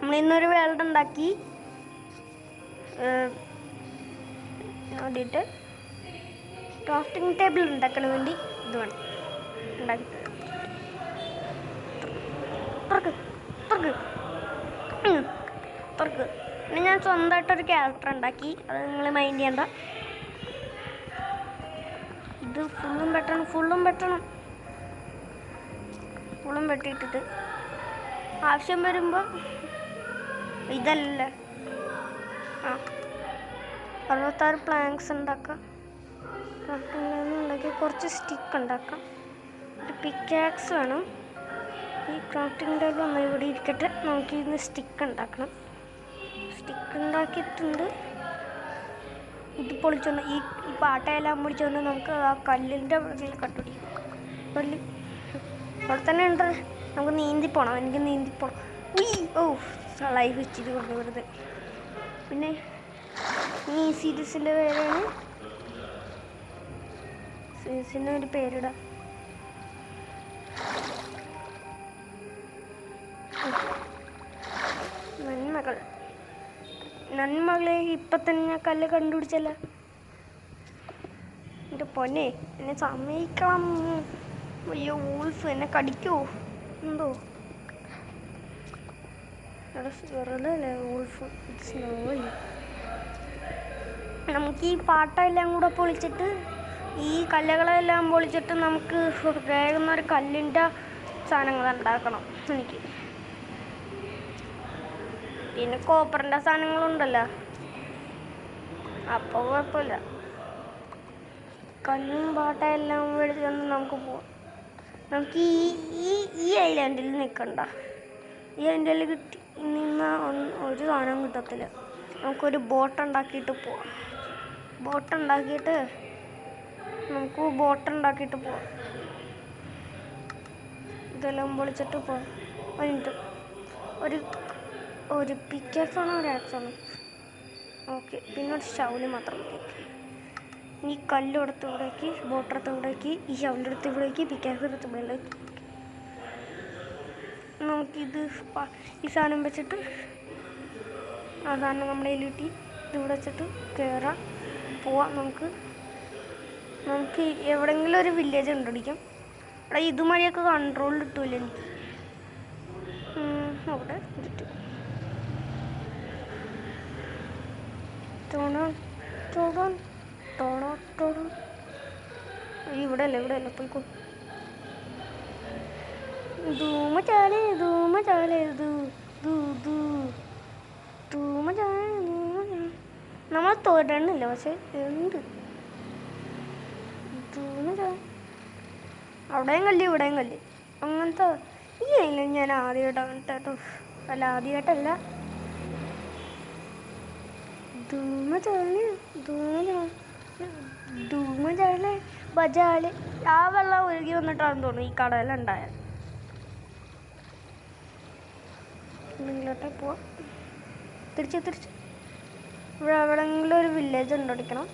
നമ്മൾ ഇന്നൊരു വേൾഡ് ഉണ്ടാക്കി. വേണ്ടിയിട്ട് ക്രാഫ്റ്റിംഗ് ടേബിൾ ഉണ്ടാക്കാൻ വേണ്ടി ഇത് വേണം ഉണ്ടാക്കി. തുറക്ക്. പിന്നെ ഞാൻ സ്വന്തമായിട്ടൊരു ക്യാരക്ടർ ഉണ്ടാക്കി. അത് നിങ്ങൾ മൈൻഡ് ചെയ്യണ്ട. ഇത് ഫുള്ളും വെട്ടിയിട്ടിട്ട് ആവശ്യം വരുമ്പോൾ ഇതല്ല 66 പ്ലാങ്ക്സ് ഉണ്ടാക്കാം. ഉണ്ടാക്കി കുറച്ച് സ്റ്റിക്ക് ഉണ്ടാക്കാം. ഒരു പിക്കാക്സ് വേണം. ഈ ക്രാഫ്റ്റിംഗ് ടേബിൾ ഒന്ന് ഇവിടെ ഇരിക്കട്ടെ. നമുക്ക് ഇന്ന് സ്റ്റിക്ക് ഉണ്ടാക്കണം. സ്റ്റിക്ക് ഉണ്ടാക്കിയിട്ടുണ്ട്. ഇത് പൊളിച്ചോണ്ട് ഈ പാട്ടയെല്ലാം പൊളിച്ചുകൊണ്ട് നമുക്ക് ആ കല്ലിൻ്റെ കട്ടുപിടിക്കും. കല്ല് അവിടെ തന്നെ ഉണ്ട്. നമുക്ക് നീന്തിപ്പോണം. എനിക്ക് നീന്തിപ്പോണം. ലൈഫ് വെച്ചിട്ട് കൊണ്ട് വെറുതെ. പിന്നെ ഈ സീരീസിൻ്റെ പേരാണ്. സീരീസിൻ്റെ ഒരു പേരിടാം. നന്മകളെ ഇപ്പം തന്നെ ഞാൻ കല്ല് കണ്ടുപിടിച്ചല്ല. എൻ്റെ പൊന്നെ എന്നെ സമ്മതിക്കണം. അയ്യോ വൂൾഫ് എന്നെ കടിക്കുമോ എന്തോ. വെറുതെ വൂൾഫ് സ്നോയില്ല. നമുക്ക് ഈ പാട്ടെല്ലാം കൂടെ പൊളിച്ചിട്ട് ഈ കല്ലുകളെല്ലാം പൊളിച്ചിട്ട് നമുക്ക് വേഗം ഒരു കല്ലിൻ്റെ സാധനങ്ങൾ ഉണ്ടാക്കണം. എനിക്ക് പിന്നെ കോപ്പറിൻ്റെ സാധനങ്ങളുണ്ടല്ലോ, അപ്പോൾ കുഴപ്പമില്ല. കല്ലും പാട്ടയെല്ലാം മേടിച്ചുകൊണ്ട് നമുക്ക് പോവാം. നമുക്ക് ഈ ഐലാൻഡിൽ നിൽക്കണ്ട. ഈ ഐലാൻഡിൽ നിന്ന് ഒരു സാധനം കിട്ടത്തില്ല. നമുക്കൊരു ബോട്ട് ഉണ്ടാക്കിയിട്ട് പോവാം. ബോട്ട് ഉണ്ടാക്കിയിട്ട് പോവാം. ഇതെല്ലാം പൊളിച്ചിട്ട് പോവാം. ഒരു പിക്കാക്സാണോ ഒരു ആക്സാണോ? ഓക്കെ. പിന്നെ ഒരു ഷവല് മാത്രം മതി. ഈ കല്ലെടുത്ത് ഇവിടേക്ക്, ബോട്ടെടുത്ത് ഇവിടേക്ക്, ഈ ഷവലെടുത്ത് ഇവിടേക്ക്, പിക്കാക്സ് എടുത്ത് ഇവിടേക്ക്. നമുക്കിത് ഈ സാധനം വെച്ചിട്ട് ആ സാധനം നമ്മുടെ കയ്യിലിട്ടി ഇതിവിടെ വെച്ചിട്ട് കയറാം, പോവാം. നമുക്ക് എവിടെയെങ്കിലും ഒരു വില്ലേജ് കണ്ടുപിടിക്കാം. എടാ ഇതുമാതിരിയൊക്കെ കൺട്രോളിൽ കിട്ടൂല എനിക്ക്. അവിടെ ഇട്ട് ഇവിടെ അല്ല പോയിക്കോ. നമ്മൾ തൊടണില്ല, പക്ഷെ എന്ത് അവിടെയും കല്ല് ഇവിടെയും കല്ല് അങ്ങനത്തെ. ഈ അതിൽ ഞാൻ ആദ്യമായിട്ടാണ് കേട്ടോ. അല്ല ആദ്യമായിട്ടല്ല. ബജാല് ആ വെള്ളം ഒഴുകി വന്നിട്ടാണെന്ന് തോന്നുന്നു ഈ കടയിലുണ്ടായ. എന്തെങ്കിലോട്ടെ പോവാം. തിരിച്ച് ഇവിടെ എവിടെയെങ്കിലും ഒരു വില്ലേജ് കണ്ടുപിടിക്കണം.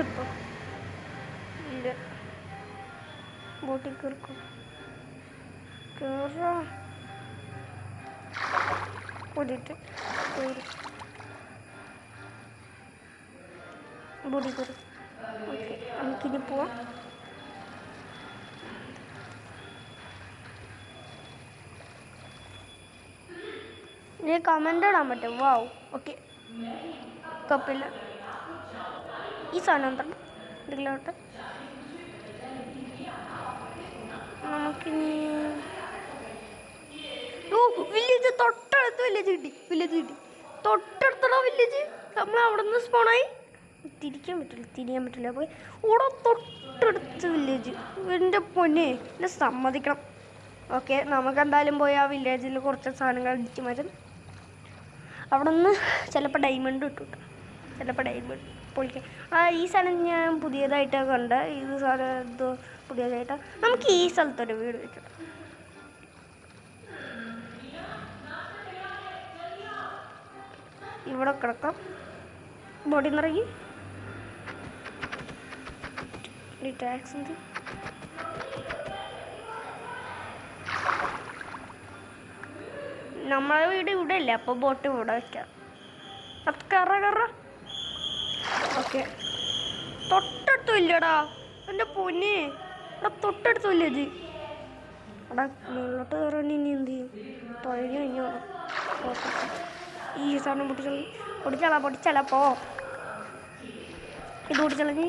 ഇപ്പൊ ഇല്ല. ബോട്ടിൽ കയറിക്കോ. കൂടിയിട്ട് ബോഡി കയറി. ഓക്കെ, നമുക്കിനി പോവാം. ഇനി കമൻ്റ് ഇടാൻ പറ്റും. വാവ്, ഓക്കെ, കുഴപ്പമില്ല. ഈ സാധനം തന്നെ ഇതിലോട്ട് നമുക്കിനി വില്ലേജ് തൊട്ടടുത്ത് വില്ലേജ് തൊട്ടടുത്തുള്ള വില്ലേജ്. നമ്മൾ അവിടെ നിന്ന് സ്പോണായി. തിരിയാൻ പറ്റില്ല. പോയി ഇവിടെ തൊട്ടടുത്ത് വില്ലേജ്. എൻ്റെ പൊന്നെ എന്നെ സമ്മതിക്കണം. ഓക്കെ, നമുക്ക് എന്തായാലും പോയി ആ വില്ലേജിൽ കുറച്ച് സാധനങ്ങൾ അടിച്ച് മാറ്റും. അവിടെ നിന്ന് ചിലപ്പോൾ ഡയമണ്ട് കിട്ടും. പൊളിക്കാം. ഈ സാധനം ഞാൻ പുതിയതായിട്ടാണ് കണ്ട. ഇത് പുതിയതായിട്ടാണ്. നമുക്ക് ഈ സ്ഥലത്തൊരു വീട് വെച്ചിട്ട് ഇവിടെ കിടക്കാം. ബോഡി നിറങ്ങി ടാക്സ് ഉണ്ട്. നമ്മളെ വീട് ഇവിടെ അല്ലേ, അപ്പോൾ ബോട്ട് ഇവിടെ വയ്ക്കാം. അത് കറ. ഓക്കെ, തൊട്ടടുത്തും ഇല്ലടാ എൻ്റെ പൊന്നെ. എടാ തൊട്ടടുത്തും ഇല്ല ഇത്. എടാ മുകളിലോട്ട് കയറാൻ ഇനി എന്ത് ചെയ്യും? തുഴഞ്ഞു കഴിഞ്ഞു. ഈ സാധനം പൊട്ടിച്ചള പോ. ഇത് പൊട്ടിച്ചളഞ്ഞ്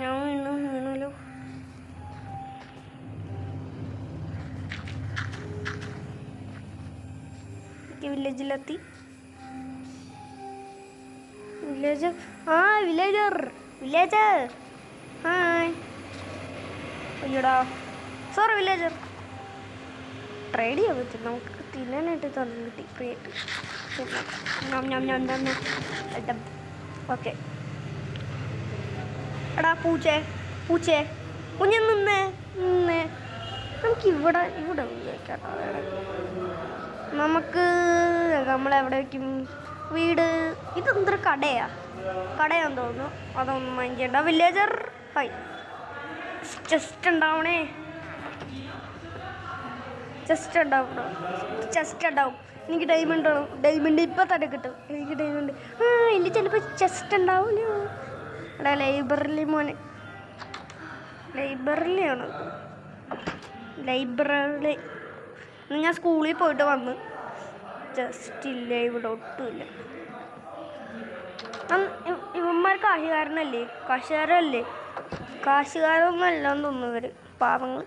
ഞാൻ വീണല്ലോ. വില്ലേജിലെത്തി. Villager hi. അയ്യോടാ സോറി വില്ലേജർ. ട്രേഡ് ചെയ്യാൻ പറ്റും, നമുക്ക് തിന്നാനായിട്ട് തന്നെ കിട്ടി ഫ്രീ ആയിട്ട്. ഓക്കെ. എടാ പൂച്ചേ കുഞ്ഞ് നിന്നേ. നമുക്ക് ഇവിടെ കേട്ടോ. നമുക്ക് നമ്മളെവിടെ വയ്ക്കും വീട്? ഇതെന്തൊരു കടയാന്ന് തോന്നുന്നു. അതൊന്നും മൈൻഡ് ചെയ്യണ്ട വില്ലേജർ. ഹായ്. ചെസ്റ്റ് ഉണ്ടാവണേ. ചെസ്റ്റ് ഉണ്ടാവും. എനിക്ക് ഡയമണ്ട് ഇപ്പം തന്നെ കിട്ടും. എനിക്ക് ഡയമണ്ട് എനിക്ക് ചിലപ്പോൾ ചെസ്റ്റ് ഉണ്ടാവില്ലോ. എടാ ലൈബ്രറി മോനെ, ലൈബ്രറിയാണ്. ഞാൻ സ്കൂളിൽ പോയിട്ട് വന്ന് ജസ്റ്റ് ഇല്ല, ഇവിടെ ഒട്ടുമില്ല. ഇവന്മാർ കാശുകാരൊന്നും അല്ലാന്ന് തോന്നുന്നു ഇവർ, പാവങ്ങൾ.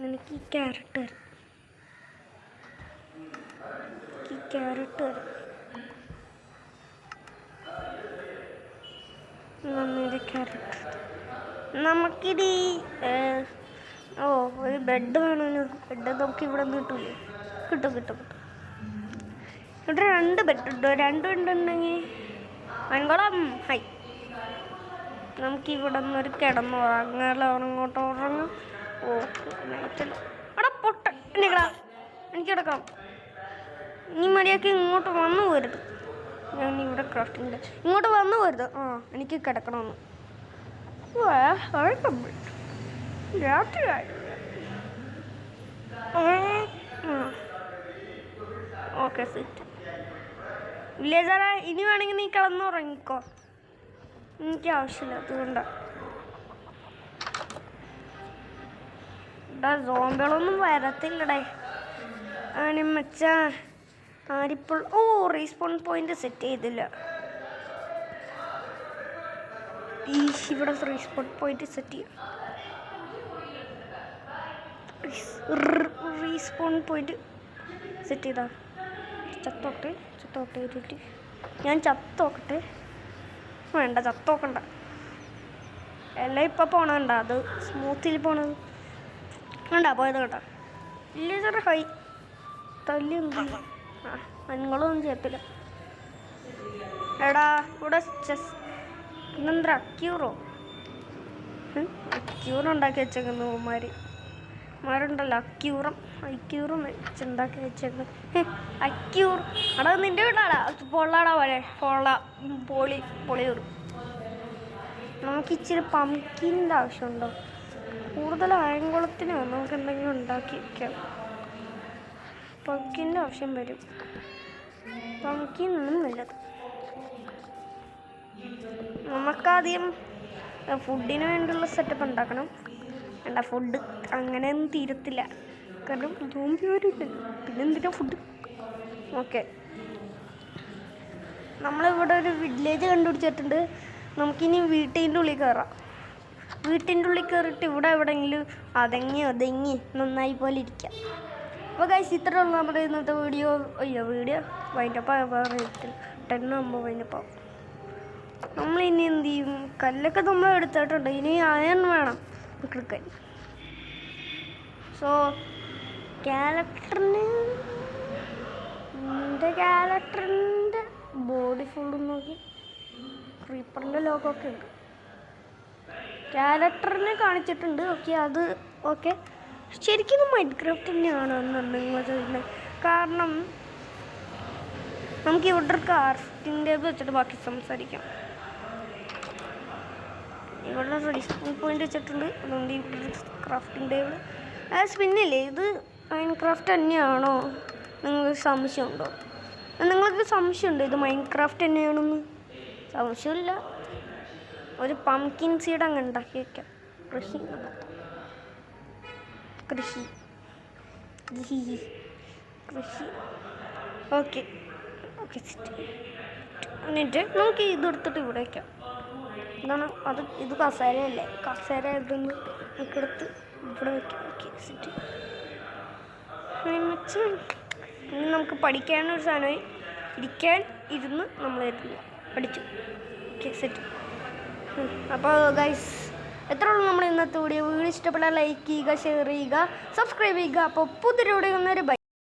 എനിക്ക് ഈ ക്യാരറ്റ് തരും. നമുക്കിത് ഒരു ബെഡ് വേണമല്ലോ. ബെഡ് നമുക്ക് ഇവിടെ നിന്ന് കിട്ടൂലേ? കിട്ടും. ഇവിടെ 2 ബെഡുണ്ടോ? 2 ബെഡുണ്ടെങ്കിൽ അൻകോളം. ഹൈ, നമുക്കിവിടെ നിന്നൊരു കിടന്നുറങ്ങാം. നൈറ്റല്ല. അവിടെ എനിക്ക് കിടക്കാം. നീ മര്യാദക്ക് ഇങ്ങോട്ട് വന്നു പോരുത്. ഞാൻ ഇവിടെ ക്രാഫ്റ്റിംഗ് ഇങ്ങോട്ട് വന്നു പോരുത്. എനിക്ക് കിടക്കണമെന്ന്. രാത്രിയായി. Okay set. വില്ലേജറെ ഇനി വേണമെങ്കിൽ നീ കിടന്നുറങ്ങിക്കോ, എനിക്ക് ആവശ്യമില്ല. അതുകൊണ്ടാണ് സോംബികളൊന്നും വരത്തില്ലടേ. മച്ചാ ആരിപ്പോൾ റീസ്പോൺ പോയിന്റ് സെറ്റ് ചെയ്തില്ല. ഇവിടെ റീസ്പോൺ പോയിന്റ് സെറ്റ് ചെയ്യാം. റീസ്പോൺ പോയിന്റ് സെറ്റ് ചെയ്താ ചത്തോട്ടെ. ഞാൻ ചത്തോക്കട്ടെ. വേണ്ട, ചത്തോക്കണ്ട. എല്ലാം ഇപ്പം പോണണ്ട, അത് സ്മൂത്തിൽ പോണത് വേണ്ട. പോയത് കേട്ടോ. ഇല്ല ചേട്ടാ. ഹൈ തല്ലി നിങ്ങളൊന്നും ചെയ്യത്തില്ല. എടാ ഇവിടെ ഇന്നെന്താ അക്യൂറോ ഉണ്ടാക്കി വെച്ചേക്കുന്നു മാരുണ്ടല്ലോ. അക്യൂറും വെച്ചുണ്ടാക്കി വെച്ചേക്കുന്നു. അക്യൂർ അടാ നിൻ്റെ വീടാടാ. പൊള്ളാടാ പോലെ പൊളിയൂർ. നമുക്ക് ഇച്ചിരി പംകിൻ്റെ ആവശ്യമുണ്ടോ? കൂടുതൽ ആയംകുളത്തിന് നമുക്ക് എന്തെങ്കിലും ഉണ്ടാക്കി വയ്ക്കാം. പംകിൻ്റെ ആവശ്യം വരും. പംകിനൊന്നും നല്ലത്. നമുക്കാദ്യം ഫുഡിന് വേണ്ടിയുള്ള സെറ്റപ്പ് ഉണ്ടാക്കണം. വേണ്ട, ഫുഡ് അങ്ങനെയൊന്നും തീരത്തില്ല, കാരണം സോംബി വരുന്നുണ്ട്. പിന്നെ എന്തിനാ ഫുഡ്? ഓക്കെ, നമ്മളിവിടെ ഒരു വില്ലേജ് കണ്ടുപിടിച്ചിട്ടുണ്ട്. നമുക്കിനി വീട്ടിൻ്റെ ഉള്ളിൽ കയറാം. വീട്ടിൻ്റെ ഉള്ളിൽ കയറിയിട്ട് ഇവിടെ എവിടെയെങ്കിലും ഒതുങ്ങി നന്നായി പോലെ ഇരിക്കാം. അപ്പോൾ ഗൈസ്, ഇത്രയുള്ള നമ്മുടെ ഇന്നത്തെ വീഡിയോ വൈൻഡപ്പ് 10 ആകുമ്പോൾ വൈൻഡപ്പാവും. നമ്മളിനി എന്ത് ചെയ്യും? കല്ലൊക്കെ നമ്മൾ എടുത്തിട്ടുണ്ട്. ഇനി അയൺ വേണം എടുക്കാൻ. സോ ക്യാരക്ടറിൻ്റെ ബോഡി ഫുള്ളും നോക്കി ക്രീപ്പറിൻ്റെ ലോഗൊക്കെ ഉണ്ട്. ക്യാരക്ടറിനെ കാണിച്ചിട്ടുണ്ട്. അത് ഓക്കെ. ശരിക്കും മൈൻക്രാഫ്റ്റ് തന്നെയാണ് നിങ്ങൾ ചോദിക്കുന്നത്. കാരണം നമുക്ക് ഇവിടെ ഒരു ക്രാഫ്റ്റിംഗ് ടേബിൾ വെച്ചിട്ട് ബാക്കി സംസാരിക്കാം. ഇവിടെ റെസ്പോൺ പോയിന്റ് വെച്ചിട്ടുണ്ട്. അതുകൊണ്ട് ഇവിടെ ക്രാഫ്റ്റിംഗ് ടേബിൾ. പിന്നില്ലേ ഇത് മൈൻക്രാഫ്റ്റ് തന്നെയാണോ? നിങ്ങൾക്ക് സംശയമുണ്ടോ? നിങ്ങൾക്ക് സംശയമുണ്ടോ ഇത് മൈൻക്രാഫ്റ്റ് തന്നെയാണെന്ന്? സംശയമില്ല. ഒരു പംകിൻ സീഡ് അങ്ങ് ഉണ്ടാക്കി വയ്ക്കാം. കൃഷി കൃഷി കൃഷി ഓക്കെ ഓക്കെ. എന്നിട്ട് നമുക്ക് ഇതെടുത്തിട്ട് ഇവിടെ വയ്ക്കാം. ഇതാണ് അത്. ഇത് കസേരയല്ലേ? കസേര ഇതൊന്ന് നമുക്കെടുത്ത് ഇവിടെ വയ്ക്കാം. Okay set. ഇനി നമുക്ക് പഠിക്കാനൊരു സാധനമായി ഇരിക്കാൻ ഇരുന്ന് നമ്മൾ പഠിച്ചു. Okay set. അപ്പോൾ ഗൈസ് എത്ര ഉള്ളൂ നമ്മുടെ ഇന്നത്തെ വീഡിയോ. ഇഷ്ടപ്പെട്ടാൽ ലൈക്ക് ചെയ്യുക, ഷെയർ ചെയ്യുക, സബ്സ്ക്രൈബ് ചെയ്യുക. അപ്പോൾ പുതിയൊരു വീഡിയോ വന്നൊരു ബൈ.